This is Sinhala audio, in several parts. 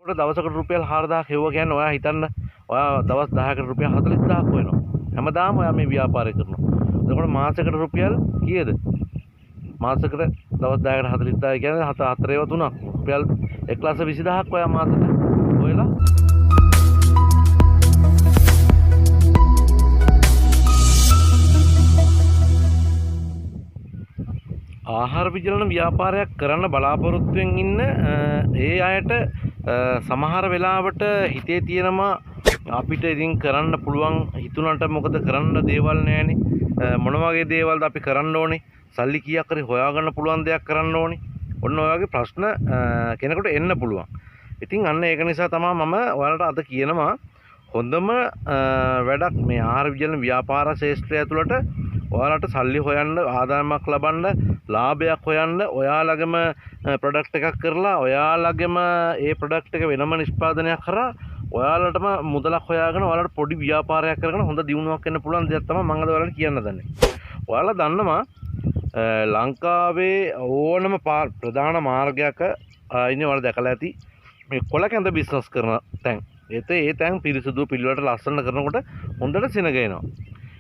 උඩ දවසකට රුපියල් 4000ක් හෙව්ව කියන්නේ ඔයා හිතන්න ඔයා දවස් 10කට රුපියල් 40000ක් වෙනවා. හැමදාම ඔයා මේ ව්‍යාපාරය කරනවා. එතකොට මාසෙකට රුපියල් කීයද? මාසෙකට දවස් 10කට 40000 කියන්නේ 4 ඒවා 3ක්. රුපියල් 120000ක් ඔයා මාසෙට හොයලා ආහාර විජලන ව්‍යාපාරයක් කරන්න බලාපොරොත්තුෙන් ඉන්න ඒ අයට සමහර වෙලාවට හිතේ තියෙනවා අපිට ඉතින් කරන්න පුළුවන් හිතුණට මොකද කරන්න දේවල් නැහැනේ මොන වගේ දේවල්ද අපි කරන්න ඕනේ සල්ලි කීයක් හරි හොයාගන්න පුළුවන් දෙයක් කරන්න ඕනේ ඔන්න ඔය වගේ ප්‍රශ්න කෙනෙකුට එන්න පුළුවන්. ඉතින් අන්න ඒක නිසා තමයි මම ඔයාලට අද කියනවා හොඳම වැඩක් මේ ආහාර විජලන ව්‍යාපාර ශාස්ත්‍රය ඇතුළට ඔයාලට සල්ලි හොයන්න ආදායමක් ලබන්න ලාභයක් හොයන්න ඔයාලගේම ප්‍රොඩක්ට් එකක් කරලා ඔයාලගේම ඒ ප්‍රොඩක්ට් එක වෙනම නිෂ්පාදනයක් කරා ඔයාලටම මුදලක් හොයාගෙන ඔයාලට පොඩි ව්‍යාපාරයක් කරගෙන හොඳ දියුණුවක් එන්න පුළුවන් දෙයක් තමයි මම අද ඔයාලට කියන්න දන්නේ. ඔයාලා දන්නවා ලංකාවේ ඕනම ප්‍රධාන මාර්ගයක ඉන්නේ ඔයාලා දැකලා ඇති මේ කොළ කැඳ බිස්නස් කරන තැන්. ඒ තැන් පිරිසුදු පිළිවෙලට ලස්සන කරනකොට හොඳට සිනගේනවා.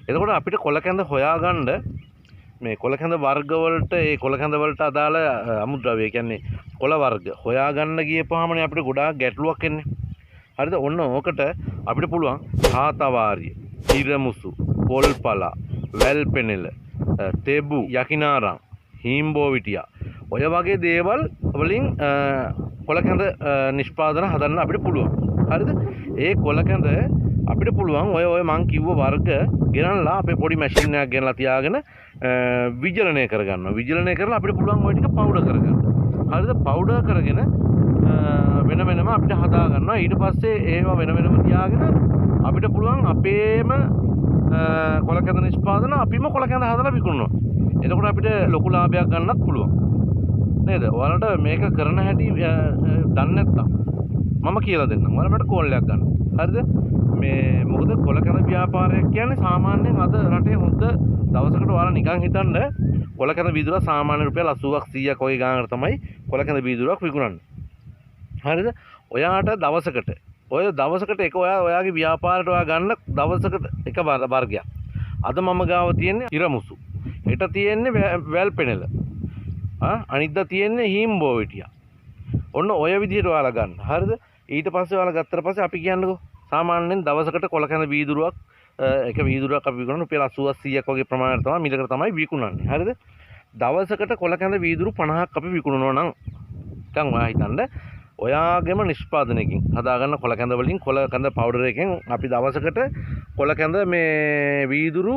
එතකොට අපිට කොළ කැඳ හොයාගන්න මේ කොළ කැඳ වර්ග වලට ඒ කොළ කැඳ වලට අදාළ අමුද්‍රව්‍ය කියන්නේ කොළ වර්ග හොයාගන්න ගියපුවාමනේ අපිට ගොඩාක් ගැටලුවක් එන්නේ. හරිද? ඔන්න ඕකට අපිට පුළුවන් කාතවාරිය, ඉරමුසු, පොල්පලා, වැල්පෙනෙල, තෙබු, යකිනාරම්, හීම්බෝවිටියා ඔය වගේ දේවල් වලින් කොළ කැඳ නිෂ්පාදන හදන්න අපිට පුළුවන්. හරිද? ඒ කොළ කැඳ අපිට පුළුවන් ඔය මං කිව්ව වර්ග ගෙනල්ලා අපේ පොඩි මැෂින් එකක් ගෙනලා තියාගෙන විජලනය කරගන්නවා. විජලනය කරලා අපිට පුළුවන් ওই ටික පවුඩර් කරගන්න. හරිද? පවුඩර් කරගෙන වෙන වෙනම අපිට හදා ගන්නවා. ඊට පස්සේ ඒවා වෙන වෙනම තියාගෙන අපිට පුළුවන් අපේම කොළ කැඳ නිෂ්පාදන අපිම කොළ කැඳ හදලා විකුණනවා. එතකොට අපිට ලොකු ලාභයක් ගන්නත් පුළුවන්. නේද? ඔයාලට මේක කරන හැටි දන්නේ නැත්නම් මම කියලා දෙන්නම්. ඔයාලා මට කෝල් එකක් ගන්න. හරිද? මේ මොකද කොළ කැඳ ව්‍යාපාරයක් කියන්නේ සාමාන්‍යයෙන් අද රටේ හොඳ දවසකට ඔයාලා නිකන් හිතන්න කොළ කැඳ බීදුරක් සාමාන්‍ය රුපියල් 80ක් 100ක් වගේ ගානකට තමයි කොළ කැඳ බීදුරක් විකුණන්නේ. හරිද? ඔයාට දවසකට එක ඔයාගේ ව්‍යාපාරයට ඔයා ගන්න දවසකට එක වර්ගයක්. අද මම ගාව තියෙන්නේ ඉරමුසු. හෙට තියෙන්නේ වැල්පෙනෙල. අනිද්දා තියෙන්නේ හීම්බෝවිටියා. ඔන්න ඔය විදිහට ඔයාලා ගන්න. හරිද? ඊට පස්සේ ඔයාලා ගත්තට පස්සේ අපි කියන්නකෝ සාමාන්‍යයෙන් දවසකට කොළ කැඳ වීදුරුවක් එක වීදුරුවක් අපි විකුණන රුපියල් 80ක් 100ක් වගේ ප්‍රමාණයට තමයි මිලකට තමයි විකුණන්නේ. හරිද? දවසකට කොළ කැඳ වීදුරු 50ක් අපි විකුණනවා නම් දැන් ඔයා හිතන්න ඔයාගේම නිෂ්පාදනයකින් හදාගන්න කොළ කැඳ වලින් කොළ කැඳ පවුඩර් එකෙන් අපි දවසකට කොළ කැඳ මේ වීදුරු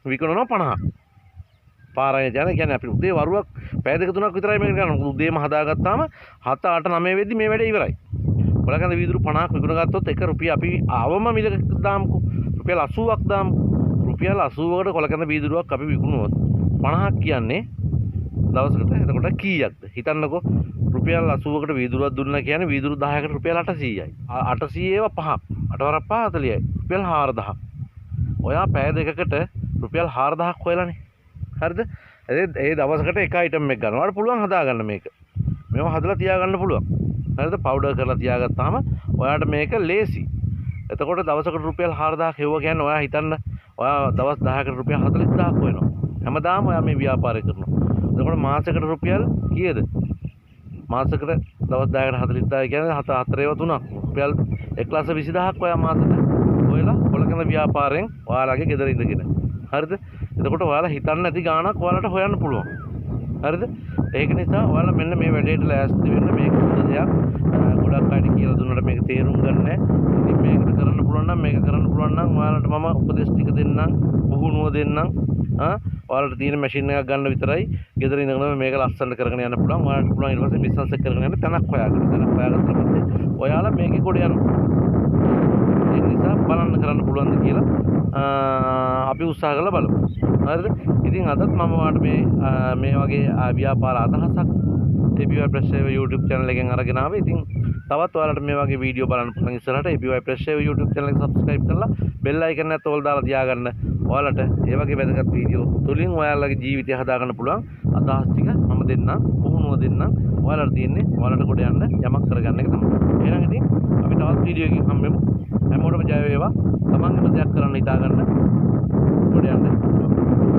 විකුණනවා 50ක්. පාරාය කියන්නේ අපි උදේ වරුවක් පැය දෙක තුනක් විතරයි මේක ගන්න. උදේම හදාගත්තාම 7 8 9 වෙද්දි මේ වැඩේ ඉවරයි. කොළ කැඳ වීදුරු 50ක් විකුණ ගත්තොත් එක රුපියල් අපි ආවම මිලක දාමුකෝ. රුපියල් 80ක් දාමු. රුපියල් 80කට කොළ කැඳ වීදුරුවක් අපි විකුණුවොත් 50ක් කියන්නේ දවසකට එතකොට කීයක්ද? හිතන්නකෝ රුපියල් 80කට වීදුරුවක් දුන්නා කියන්නේ වීදුරු 10කට රුපියල් 800යි. 800 ඒවා 5ක්. 8 වරක් 5 40යි. රුපියල් 4000ක්. ඔයා පැය දෙකකට රුපියල් 4000ක් හොයලානේ. හරිද? ඒ දවසකට එක අයිටම් එකක් ගන්න. ඔයාලට පුළුවන් හදාගන්න මේක. මේව හදලා තියාගන්න පුළුවන්. හරිද? පවුඩර් කරලා තියාගත්තාම ඔයාලට මේක ලේසි. එතකොට දවසකට රුපියල් 4000ක් හෙව්ව කියන්නේ ඔයා හිතන්න ඔයා දවස් 10කට රුපියල් 40000ක් වෙනවා. හැමදාම ඔයා මේ ව්‍යාපාරය කරනවා. එතකොට මාසෙකට රුපියල් කීයද? මාසෙකට දවස් 10කට 40000 කියන්නේ 4 ඒවා 3ක්. රුපියල් 120000ක් ඔයා මාසෙට හොයලා කොළ කැඳ ව්‍යාපාරයෙන් ඔයාලගේ ගෙදර ඉඳගෙන. හරිද? එතකොට ඔයාලා හිතන්න නැති ගාණක් ඔයාලට හොයන්න පුළුවන්. හරිද? ඒක නිසා ඔයාලා මෙන්න මේ වැඩේට ලෑස්ති වෙන්න මේක හොඳ දෙයක්. ගොඩක් අයට කියලා දුන්නාට මේක තේරුම් ගන්න නැහැ. ඉතින් මේකට කරන්න පුළුවන් නම් මේක කරන්න පුළුවන් නම් ඔයාලට මම උපදෙස් ටික දෙන්නම්, පුහුණුව දෙන්නම්. ඔයාලට තියෙන මැෂින් එකක් ගන්න විතරයි. ගෙදර ඉඳගෙන මේක ලස්සනට කරගෙන යන්න පුළුවන්. ඔයාලට පුළුවන් ඊට පස්සේ බිස්නස් එක කරගෙන යන්න තැනක් හොයාගන්න. තැනක් හොයාගත්තට පස්සේ ඔයාලා මේකේ කොට යනවා. ඒ නිසා බලන්න කරන්න පුළුවන්ද කියලා අපි උත්සාහ කරලා බලමු. හරිද? ඉතින් අදත් මම ඔයාලට මේ වගේ ව්‍යාපාර අදහසක් APY Press Save YouTube channel එකෙන් අරගෙන ආවේ. ඉතින් තවත් ඔයාලට මේ වගේ වීඩියෝ බලන්න පුළුවන් ඉස්සරහට APY Press Save YouTube channel එක subscribe කරලා bell icon එකත් ඕල් දාලා තියාගන්න. ඔයාලට මේ වගේ වැදගත් වීඩියෝ තුලින් ඔයාලගේ ජීවිතය හදාගන්න පුළුවන් අදහස් ටික මම දෙන්නම්, පුහුණුව දෙන්නම්. ඔයාලට තියෙන්නේ ඔයාලට කොට යන්න යමක් කරගන්න එක තමයි. එහෙනම් ඉතින් වීඩියෝ එකකින් හම්බෙමු. හැමෝටම ජය වේවා. තමන්ගේම දෙයක් කරන්න හිතා ගන්න. ගොඩ යන්න.